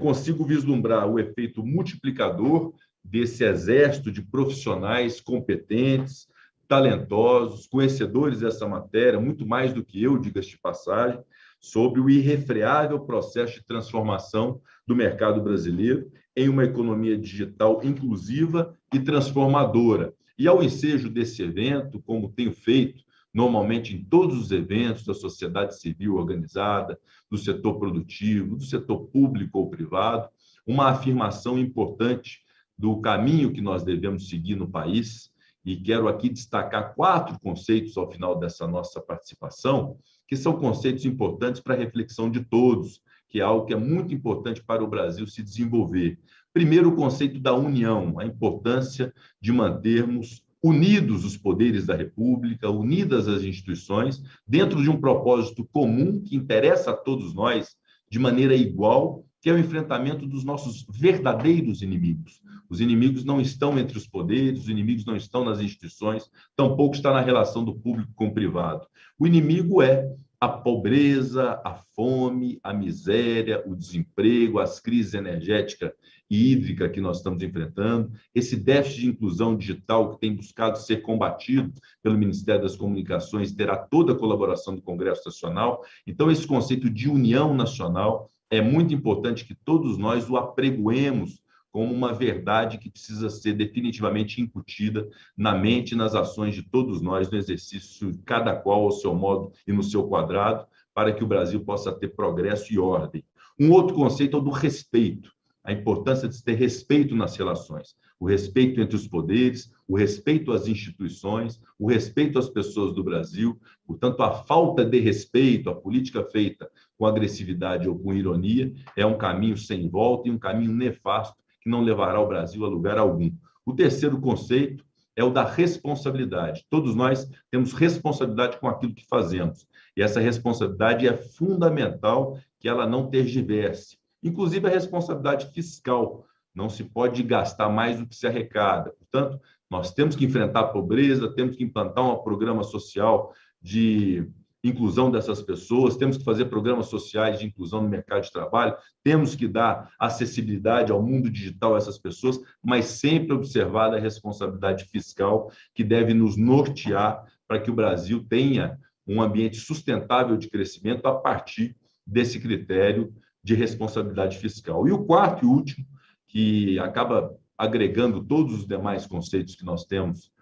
Consigo vislumbrar o efeito multiplicador desse exército de profissionais competentes, talentosos, conhecedores dessa matéria, muito mais do que eu, diga-se de passagem, sobre o irrefreável processo de transformação do mercado brasileiro em uma economia digital inclusiva e transformadora. E ao ensejo desse evento, como tenho feito normalmente em todos os eventos da sociedade civil organizada, do setor produtivo, do setor público ou privado, uma afirmação importante do caminho que nós devemos seguir no país, e quero aqui destacar 4 conceitos ao final dessa nossa participação, que são conceitos importantes para a reflexão de todos, que é algo que é muito importante para o Brasil se desenvolver. Primeiro, o conceito da união, a importância de mantermos unidos os poderes da República, unidas as instituições, dentro de um propósito comum que interessa a todos nós de maneira igual, que é o enfrentamento dos nossos verdadeiros inimigos. Os inimigos não estão entre os poderes, os inimigos não estão nas instituições, tampouco está na relação do público com o privado. O inimigo é a pobreza, a fome, a miséria, o desemprego, as crises energética e hídrica que nós estamos enfrentando, esse déficit de inclusão digital que tem buscado ser combatido pelo Ministério das Comunicações, terá toda a colaboração do Congresso Nacional. Então, esse conceito de união nacional é muito importante que todos nós o apregoemos como uma verdade que precisa ser definitivamente incutida na mente e nas ações de todos nós, no exercício de cada qual ao seu modo e no seu quadrado, para que o Brasil possa ter progresso e ordem. Um outro conceito é o do respeito, a importância de ter respeito nas relações, o respeito entre os poderes, o respeito às instituições, o respeito às pessoas do Brasil. Portanto, a falta de respeito, a política feita com agressividade ou com ironia, é um caminho sem volta e um caminho nefasto que não levará o Brasil a lugar algum. O terceiro conceito é o da responsabilidade. Todos nós temos responsabilidade com aquilo que fazemos. E essa responsabilidade é fundamental que ela não tergiverse. Inclusive a responsabilidade fiscal. Não se pode gastar mais do que se arrecada. Portanto, nós temos que enfrentar a pobreza, temos que implantar um programa social de inclusão dessas pessoas, temos que fazer programas sociais de inclusão no mercado de trabalho, temos que dar acessibilidade ao mundo digital a essas pessoas, mas sempre observada a responsabilidade fiscal que deve nos nortear para que o Brasil tenha um ambiente sustentável de crescimento a partir desse critério de responsabilidade fiscal. E o quarto e último, que acaba agregando todos os demais conceitos que nós temos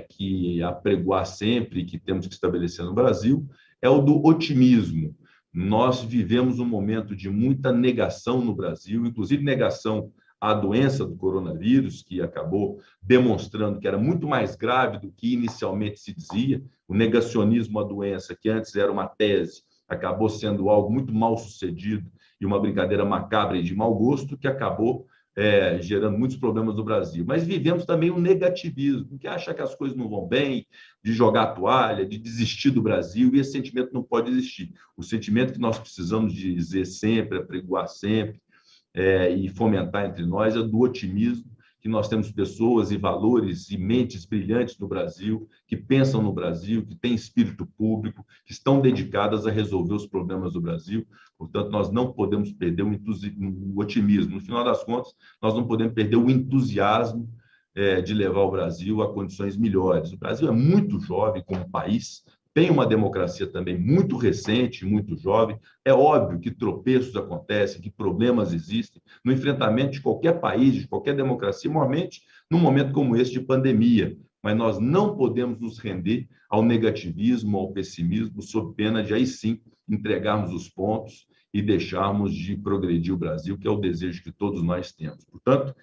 que apregoar sempre e que temos que estabelecer no Brasil, é o do otimismo. Nós vivemos um momento de muita negação no Brasil, inclusive negação à doença do coronavírus, que acabou demonstrando que era muito mais grave do que inicialmente se dizia. O negacionismo à doença, que antes era uma tese, acabou sendo algo muito mal sucedido e uma brincadeira macabra e de mau gosto, que acabou gerando muitos problemas no Brasil. Mas vivemos também um negativismo, que acha que as coisas não vão bem, de jogar a toalha, de desistir do Brasil, e esse sentimento não pode existir. O sentimento que nós precisamos dizer sempre, apregoar sempre, e fomentar entre nós é do otimismo, que nós temos pessoas e valores e mentes brilhantes no Brasil, que pensam no Brasil, que têm espírito público, que estão dedicadas a resolver os problemas do Brasil. Portanto, nós não podemos perder o otimismo. No final das contas, nós não podemos perder o entusiasmo de levar o Brasil a condições melhores. O Brasil é muito jovem como país, tem uma democracia também muito recente, muito jovem. É óbvio que tropeços acontecem, que problemas existem no enfrentamento de qualquer país, de qualquer democracia, normalmente num momento como esse de pandemia. Mas nós não podemos nos render ao negativismo, ao pessimismo, sob pena de, aí sim, entregarmos os pontos e deixarmos de progredir o Brasil, que é o desejo que todos nós temos. Portanto,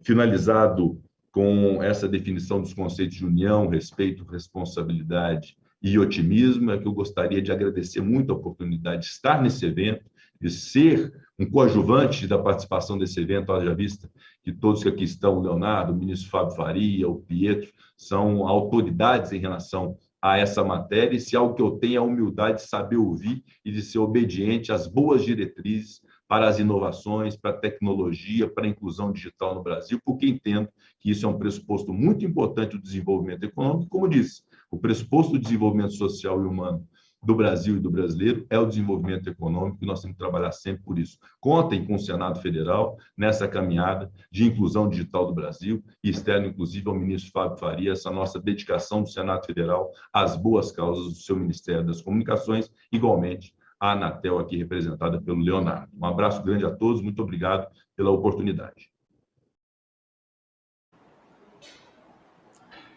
finalizado com essa definição dos conceitos de união, respeito, responsabilidade e otimismo, é que eu gostaria de agradecer muito a oportunidade de estar nesse evento, de ser um coadjuvante da participação desse evento, haja vista que todos que aqui estão, o Leonardo, o ministro Fábio Faria, o Pietro, são autoridades em relação a essa matéria, e se algo que eu tenho é a humildade de saber ouvir e de ser obediente às boas diretrizes para as inovações, para a tecnologia, para a inclusão digital no Brasil, porque entendo que isso é um pressuposto muito importante do desenvolvimento econômico. Como disse, o pressuposto do desenvolvimento social e humano do Brasil e do brasileiro é o desenvolvimento econômico, e nós temos que trabalhar sempre por isso. Contem com o Senado Federal nessa caminhada de inclusão digital do Brasil, e externo, inclusive, ao ministro Fábio Faria, essa nossa dedicação do Senado Federal às boas causas do seu Ministério das Comunicações, igualmente a Anatel, aqui representada pelo Leonardo. Um abraço grande a todos, muito obrigado pela oportunidade.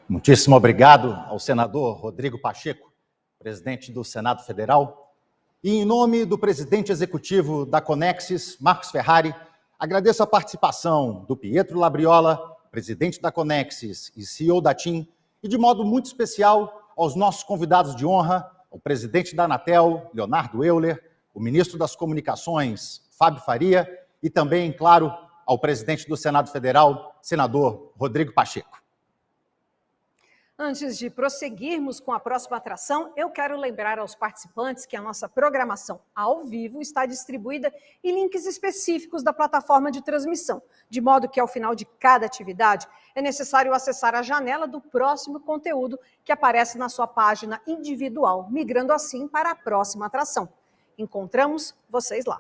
Muitíssimo obrigado ao senador Rodrigo Pacheco, presidente do Senado Federal. E em nome do presidente executivo da Conexis, Marcos Ferrari, agradeço a participação do Pietro Labriola, presidente da Conexis e CEO da TIM, e de modo muito especial aos nossos convidados de honra, o presidente da Anatel, Leonardo Euler, o ministro das Comunicações, Fábio Faria, e também, claro, ao presidente do Senado Federal, senador Rodrigo Pacheco. Antes de prosseguirmos com a próxima atração, eu quero lembrar aos participantes que a nossa programação ao vivo está distribuída em links específicos da plataforma de transmissão, de modo que ao final de cada atividade é necessário acessar a janela do próximo conteúdo que aparece na sua página individual, migrando assim para a próxima atração. Encontramos vocês lá.